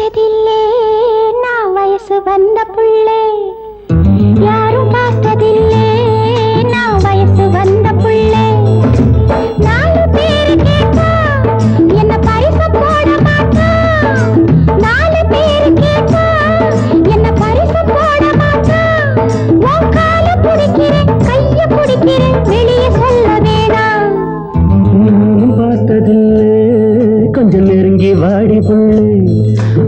பார்த்ததில்லே நான் வயசு வந்த புள்ளே யாரும் பார்த்ததில்லே நான் வயசு வந்த புள்ளே நாலு பேரு கேட்டா என்ன பரிசு போட மாட்டா நாலு பேரு கேட்டா என்ன பரிசு போட மாட்டா உன் கால பிடிக்கிறேன் கைய பிடிக்கிறேன் வெளியே சொல்ல வேணாம் பார்த்ததில்லே கொஞ்சம் நெருங்கி வாடி புள்ளே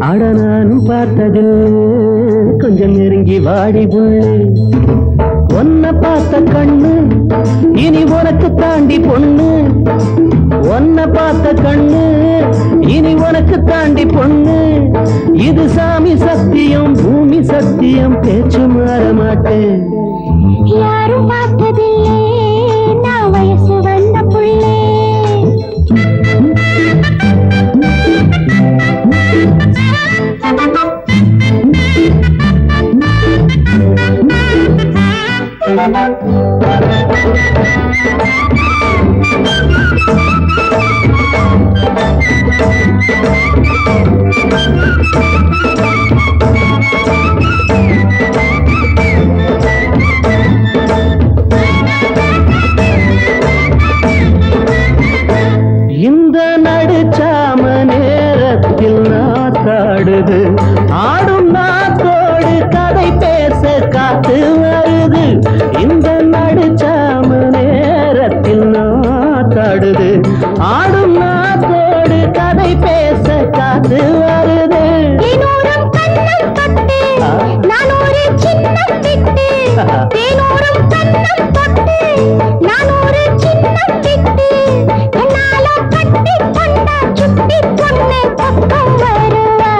அட நானும் பார்த்ததில்லை கொஞ்சம் நெருங்கி வாடி புள்ளே ஒன்ன பார்த்த கண்ணு இனி உனக்கு தாண்டி பொண்ணு ஒன்ன பார்த்த கண்ணு இனி உனக்கு தாண்டி பொண்ணு இது சாமி சத்தியம் பூமி சத்தியம் பேச்சு மாற மாட்டேன் யாரும் பார்த்ததில்லை நான் வயசு வந்த புள்ளே இந்த நடுச்சாம நேரத்தில் நாத்தாடுது ஆடும் நாத்தோடு கதை பேச காத்து வருது இந்த நடுச்சாம நேரத்தில் நாத்தாடுது ஆடும் நாத்தோடு கதை பேச காத்து வருது நான் ஒரு சின்ன திட்டு தேனோரம் கண்ணம் தொட்டு நான் ஒரு சின்ன திட்டு என்னால கட்டி கொண்டா சுட்டி பொண்ணு பக்கம் வருவா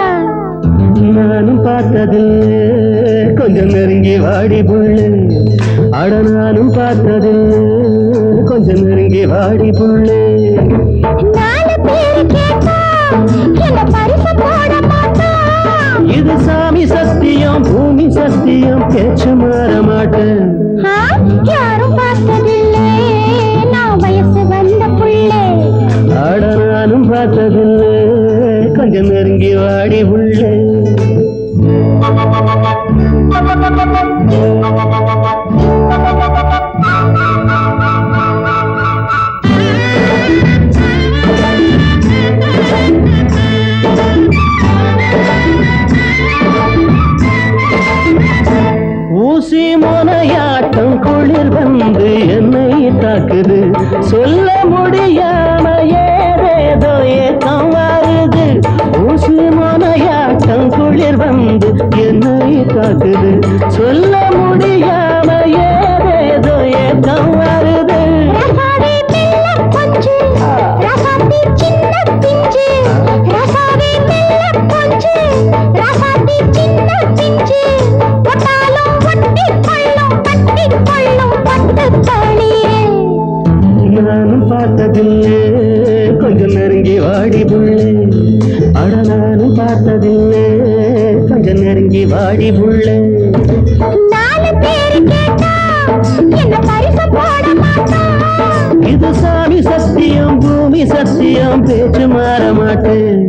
நானும் பார்த்ததில்லை கொஞ்சம் நெருங்கி வாடி புள்ளே அட நானும் பார்த்ததில்லை கொஞ்சம் நெருங்கி வாடி புள்ளே நாலு பேரு கேட்டா என்ன பரிசு போட மாட்டா இது சாமி சத்தியம் பூமி சத்தியம் பேச்சு மாற மாட்டேன் யாரும் பார்த்ததில்லை நான் வயசு வந்த புள்ளே அட நானும் பார்த்ததில்லை கொஞ்சம் நெருங்கி வாடி புள்ளே ஊசி மொனையாட்டம் குளிர் வந்து என்னை தாக்குது சொல்ல முடியாம ஏதேதோ ஏக்கம் வருது ஊசி மொனையாட்டம் குளிர் வந்து என்னை தாக்குது சொல்ல முடியாம ஏதேதோ ஏக்கம் வருது நானும் பார்த்ததில்லை கொஞ்சம் நெருங்கி வாடி புள்ளே அட நானும் பார்த்ததில்லை கொஞ்சம் நெருங்கி வாடி புள்ளே நாலு பேரு கேட்டா என்ன பரிசு போட மாட்டா இது சாமி சத்தியம் பூமி சத்தியம் பேச்சு மாற மாட்டேன்